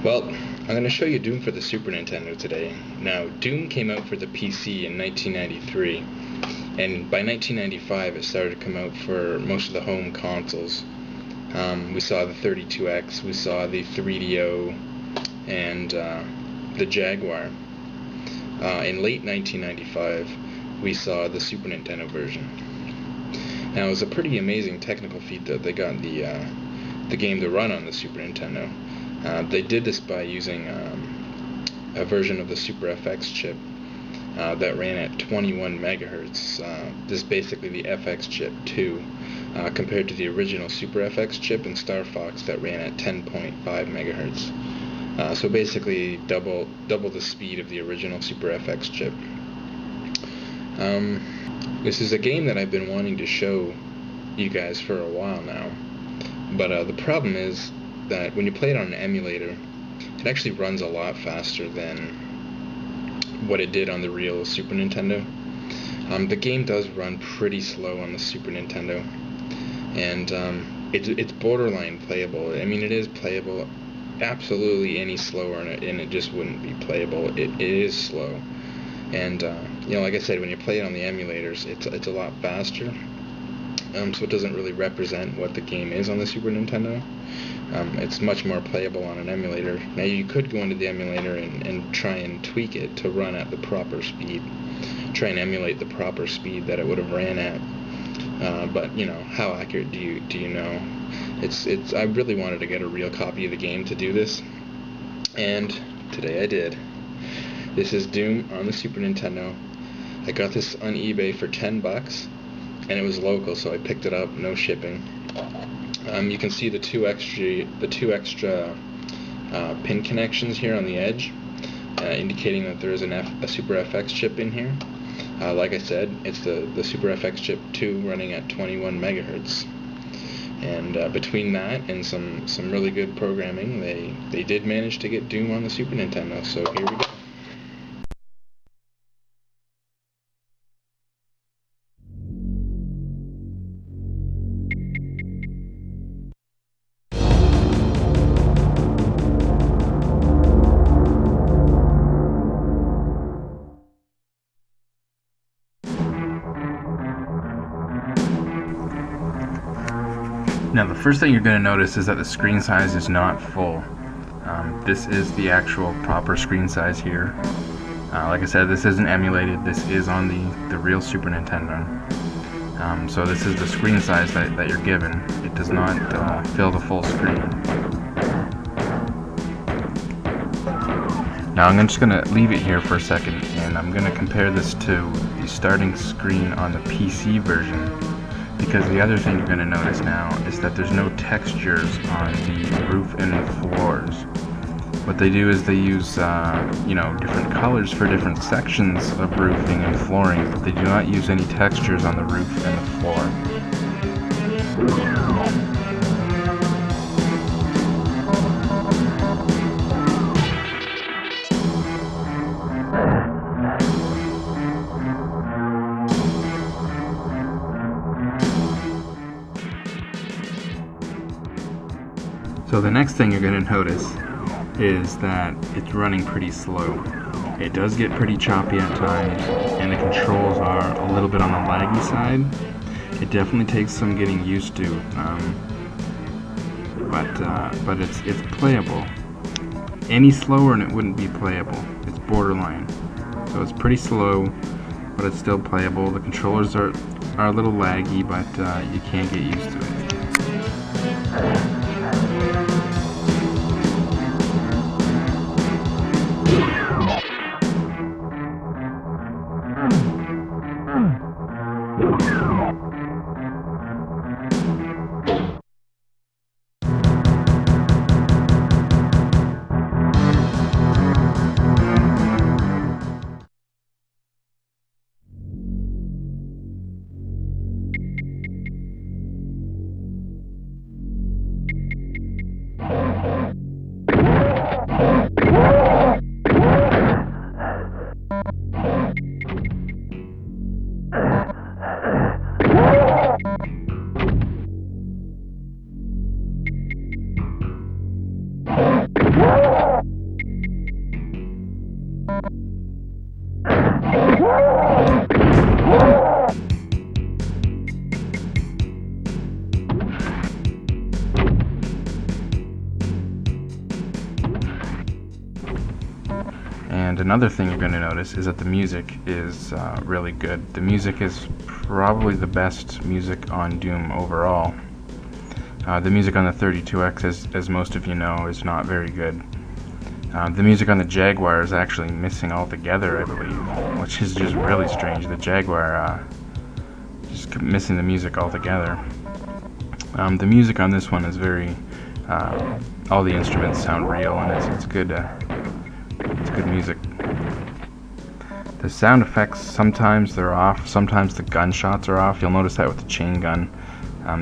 Well, I'm going to show you Doom for the Super Nintendo today. Now, Doom came out for the PC in 1993, and by 1995 it started to come out for most of the home consoles. We saw the 32X, we saw the 3DO, and the Jaguar. In late 1995, we saw the Super Nintendo version. Now, it was a pretty amazing technical feat that they got the game to run on the Super Nintendo. They did this by using a version of the SuperFX chip that ran at 21 megahertz. This is basically the FX chip 2 compared to the original SuperFX chip in Star Fox that ran at 10.5 megahertz. So basically double the speed of the original SuperFX chip. This is a game that I've been wanting to show you guys for a while now, but the problem is that when you play it on an emulator, it actually runs a lot faster than what it did on the real Super Nintendo. The game does run pretty slow on the Super Nintendo, and it's borderline playable. I mean, it is playable absolutely any slower, and it just wouldn't be playable. It is slow, and like I said, when you play it on the emulators, it's a lot faster. So it doesn't really represent what the game is on the Super Nintendo. It's much more playable on an emulator. Now, you could go into the emulator and try and tweak it to run at the proper speed. Try and emulate the proper speed that it would have ran at. But how accurate do you know? I really wanted to get a real copy of the game to do this, and today I did. This is Doom on the Super Nintendo. I got this on eBay for $10. And it was local, so I picked it up, no shipping. You can see the two extra pin connections here on the edge, indicating that there is a SuperFX chip in here. Like I said, it's the SuperFX chip 2 running at 21 megahertz. And between that and some really good programming, they did manage to get Doom on the Super Nintendo. So here we go. Now, the first thing you're going to notice is that the screen size is not full. This is the actual proper screen size here. Like I said, this isn't emulated. This is on the real Super Nintendo. So this is the screen size that you're given. It does not fill the full screen. Now, I'm just going to leave it here for a second, and I'm going to compare this to the starting screen on the PC version. Because the other thing you're going to notice now is that there's no textures on the roof and the floors. What they do is they use, different colors for different sections of roofing and flooring, but they do not use any textures on the roof and the floor. So the next thing you're going to notice is that it's running pretty slow. It does get pretty choppy at times, and the controls are a little bit on the laggy side. It definitely takes some getting used to, but it's playable. Any slower and it wouldn't be playable. It's borderline. So it's pretty slow, but it's still playable. The controllers are a little laggy, but you can't get used to it. Another thing you're going to notice is that the music is really good. The music is probably the best music on Doom overall. The music on the 32X, as most of you know, is not very good. The music on the Jaguar is actually missing altogether, I believe, which is just really strange. The Jaguar just missing the music altogether. The music on this one is very, all the instruments sound real, and it's good. It's good music. The sound effects, sometimes they're off. Sometimes the gunshots are off. You'll notice that with the chain gun.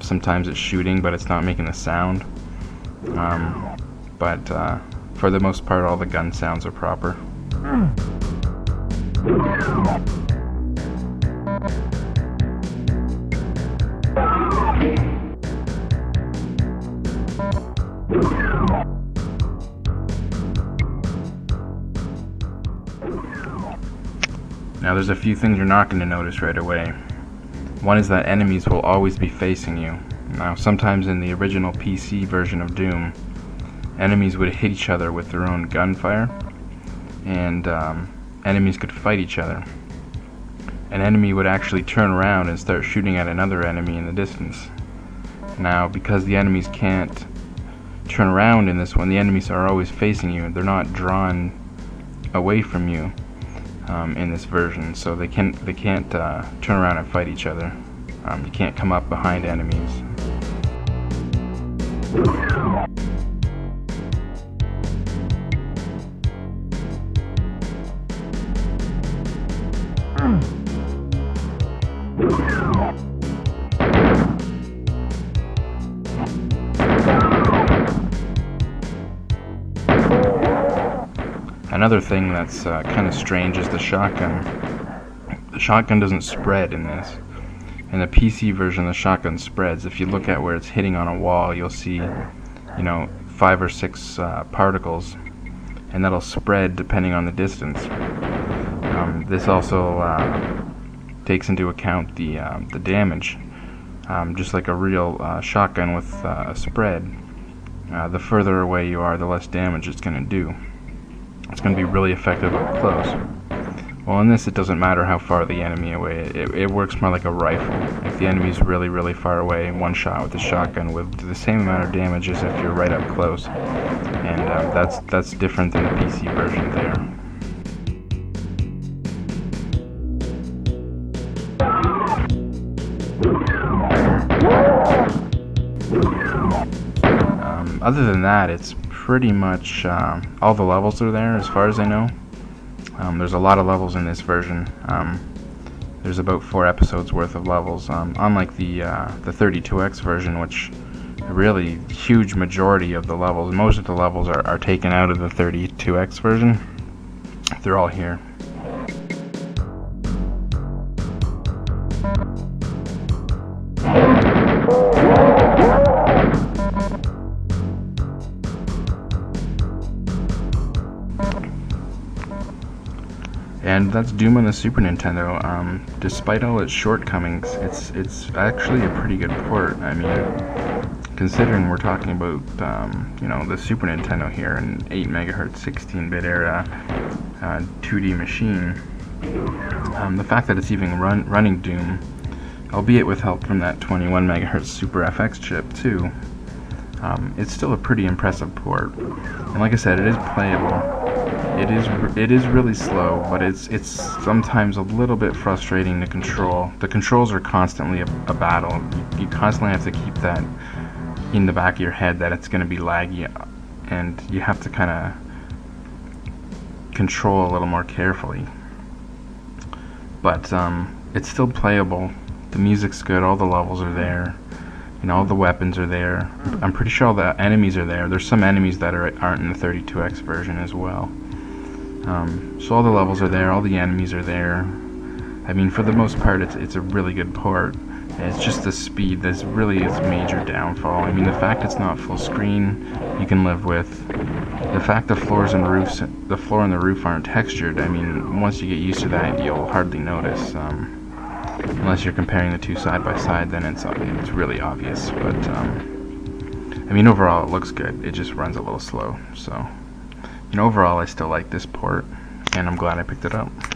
Sometimes it's shooting, but it's not making a sound. But for the most part, all the gun sounds are proper. Now there's a few things you're not going to notice right away. One is that enemies will always be facing you. Now sometimes in the original PC version of Doom, enemies would hit each other with their own gunfire, and enemies could fight each other. An enemy would actually turn around and start shooting at another enemy in the distance. Now because the enemies can't turn around in this one, the enemies are always facing you. They're not drawn away from you in this version, so they can't turn around and fight each other. You can't come up behind enemies. Another thing that's kind of strange is the shotgun. The shotgun doesn't spread in this. In the PC version, the shotgun spreads. If you look at where it's hitting on a wall, you'll see, 5 or 6 particles, and that'll spread depending on the distance. This also takes into account the damage, just like a real shotgun with a spread. The further away you are, the less damage it's going to do. It's going to be really effective up close. Well, in this, it doesn't matter how far the enemy away. It works more like a rifle. If the enemy's really, really far away, one shot with the shotgun will do the same amount of damage as if you're right up close. And that's different than the PC version there. Other than that, it's pretty much all the levels are there as far as I know. There's a lot of levels in this version. There's about 4 episodes worth of levels, unlike the 32X version, which really huge majority of the levels, most of the levels are taken out of the 32X version. They're all here. And that's Doom on the Super Nintendo. Despite all its shortcomings, it's actually a pretty good port. I mean, considering we're talking about the Super Nintendo here, an 8 MHz 16-bit era 2D machine, the fact that it's even running Doom, albeit with help from that 21 MHz SuperFX2 chip too, it's still a pretty impressive port. And like I said, it is playable. It is really slow, but it's sometimes a little bit frustrating to control. The controls are constantly a battle. You constantly have to keep that in the back of your head that it's going to be laggy, and you have to kind of control a little more carefully. But it's still playable. The music's good. All the levels are there. All the weapons are there. I'm pretty sure all the enemies are there. There's some enemies that aren't in the 32X version as well. So all the levels are there, all the enemies are there. I mean, for the most part, it's a really good port. It's just the speed that's really its major downfall. I mean, the fact it's not full screen, you can live with. The fact the floor and the roof aren't textured, I mean, once you get used to that, you'll hardly notice. Unless you're comparing the two side by side, then it's really obvious. But I mean, overall, it looks good. It just runs a little slow. So, overall, I still like this port. and I'm glad I picked it up.